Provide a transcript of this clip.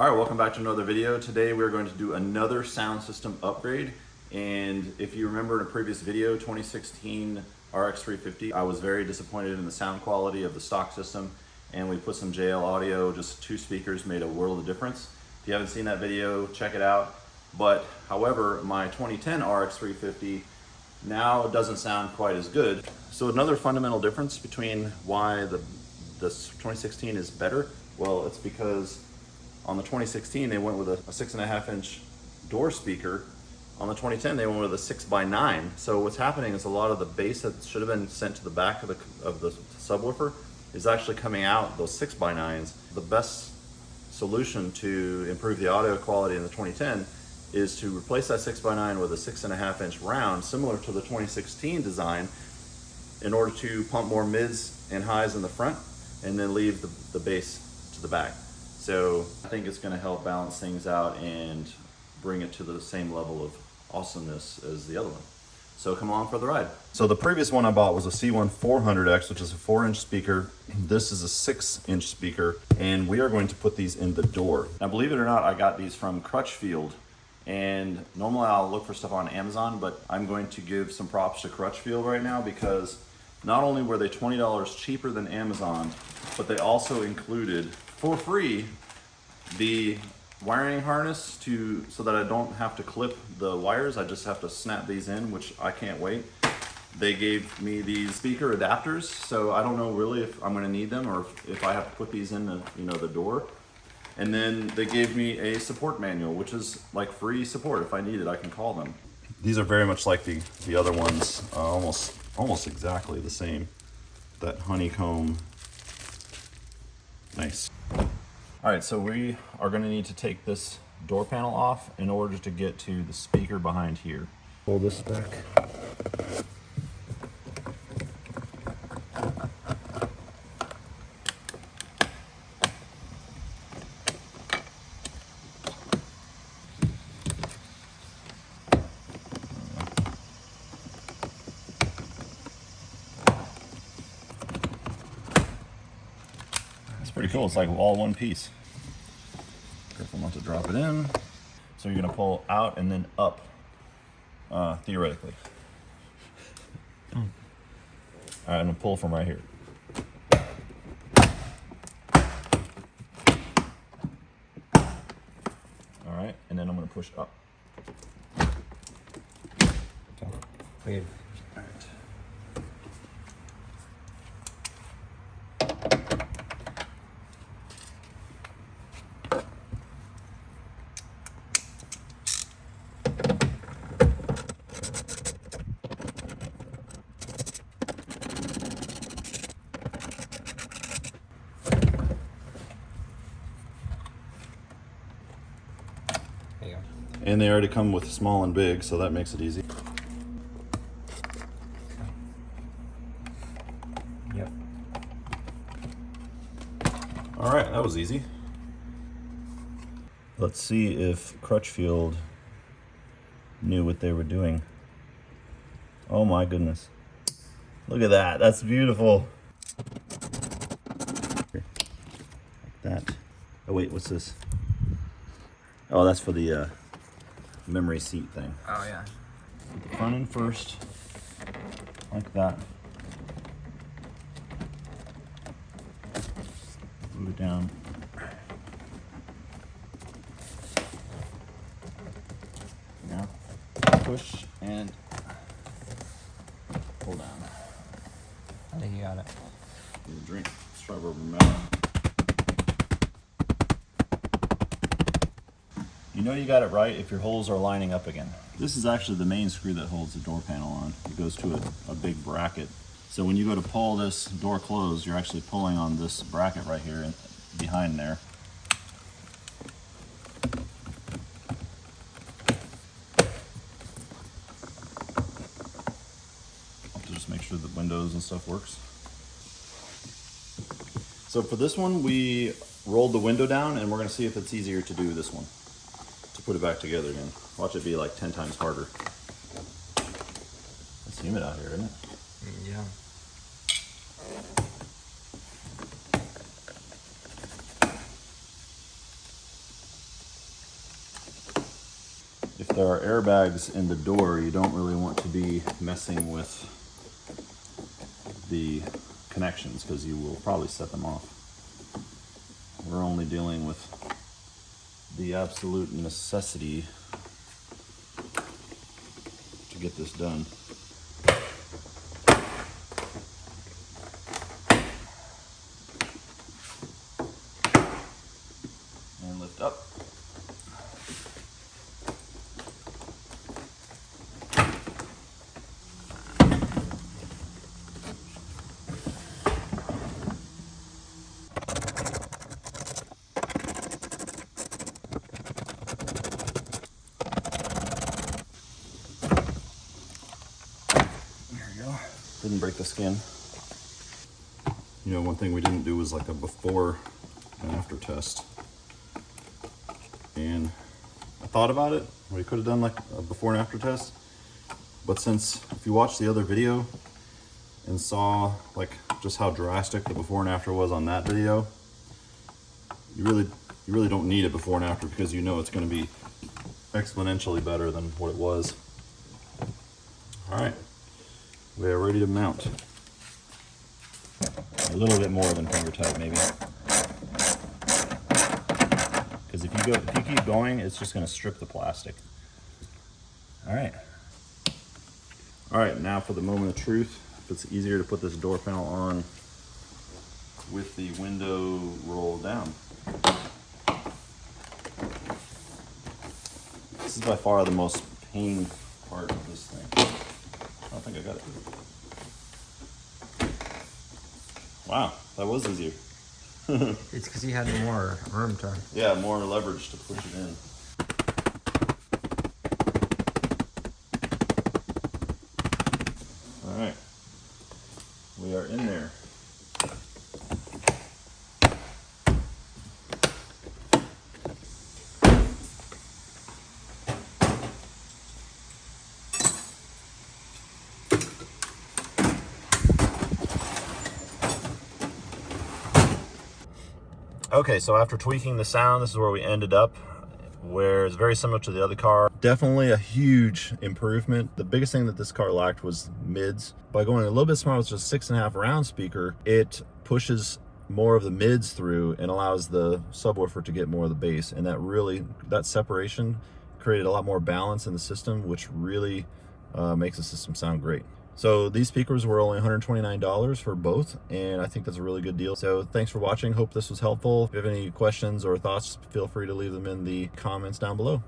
All right, welcome back to another video. Today we're going to do another sound system upgrade. And if you remember in a previous video, 2016 RX 350, I was very disappointed in the sound quality of the stock system. And we put some JL audio, just 2 speakers, made a world of difference. If you haven't seen that video, check it out. But however, my 2010 RX 350 now doesn't sound quite as good. So another fundamental difference between why this 2016 is better, well, it's because on the 2016, they went with a 6.5-inch door speaker. On the 2010, they went with a 6x9. So what's happening is a lot of the bass that should have been sent to the back of the subwoofer is actually coming out those 6x9s. The best solution to improve the audio quality in the 2010 is to replace that 6x9 with a 6.5-inch round, similar to the 2016 design, in order to pump more mids and highs in the front and then leave the bass to the back. So I think it's going to help balance things out and bring it to the same level of awesomeness as the other one. So come along for the ride. So the previous one I bought was a C1 400X, which is a 4-inch speaker. This is a 6-inch speaker, and we are going to put these in the door. Now, believe it or not, I got these from Crutchfield, and normally I'll look for stuff on Amazon, but I'm going to give some props to Crutchfield right now because not only were they $20 cheaper than Amazon, but they also included for free the wiring harness so that I don't have to clip the wires. I just have to snap these in, which I can't wait. They gave me these speaker adapters, so I don't know really if I'm going to need them or if I have to put these in the door. And then they gave me a support manual, which is like free support. If I need it, I can call them. These are very much like the other ones, almost exactly the same. That honeycomb. Nice. All right, so we are going to need to take this door panel off in order to get to the speaker behind here. Pull this back. Pretty cool. It's like all one piece. Careful not to drop it in. So you're gonna pull out and then up, theoretically. All right, I'm gonna pull from right here. All right, and then I'm gonna push up. Weird. All right. And they already come with small and big, so that makes it easy. Yep. All right, that was easy. Let's see if Crutchfield knew what they were doing. Oh my goodness. Look at that, that's beautiful. Like that. Oh wait, what's this? Oh, that's for the memory seat thing. Oh yeah. Put the front in first, like that. Move it down. Now, push and pull down. I think you got it. Need a drink. Let's try rubber metal. You know you got it right if your holes are lining up again. This is actually the main screw that holds the door panel on. It goes to a big bracket. So when you go to pull this door closed, you're actually pulling on this bracket right here behind there. To just make sure that windows and stuff works. So for this one, we rolled the window down and we're gonna see if it's easier to do this one. To put it back together again. Watch it be like 10 times harder. It's humid out here, isn't it? Yeah. if there are airbags in the door, you don't really want to be messing with the connections because you will probably set them off. We're only dealing with the absolute necessity to get this done. And lift up. Didn't break the skin. You know, one thing we didn't do was like a before and after test. And I thought about it. We could have done like a before and after test. But since if you watched the other video and saw like just how drastic the before and after was on that video, you really don't need a before and after because you know it's going to be exponentially better than what it was. All right. We are ready to mount. A little bit more than finger tight, maybe. Because if you keep going, it's just going to strip the plastic. All right. All right, now for the moment of truth. If it's easier to put this door panel on with the window rolled down. This is by far the most pain part of this thing. I don't think I got it. Wow, that was easier. It's because you had more room to. Yeah, more leverage to push it in. All right, we are in there. Okay, so after tweaking the sound, this is where we ended up, where it's very similar to the other car. Definitely a huge improvement. The biggest thing that this car lacked was mids. By going a little bit smaller with just 6.5 round speaker, it pushes more of the mids through and allows the subwoofer to get more of the bass. And that separation created a lot more balance in the system, which really makes the system sound great. So these speakers were only $129 for both, and I think that's a really good deal. So thanks for watching. Hope this was helpful. If you have any questions or thoughts, feel free to leave them in the comments down below.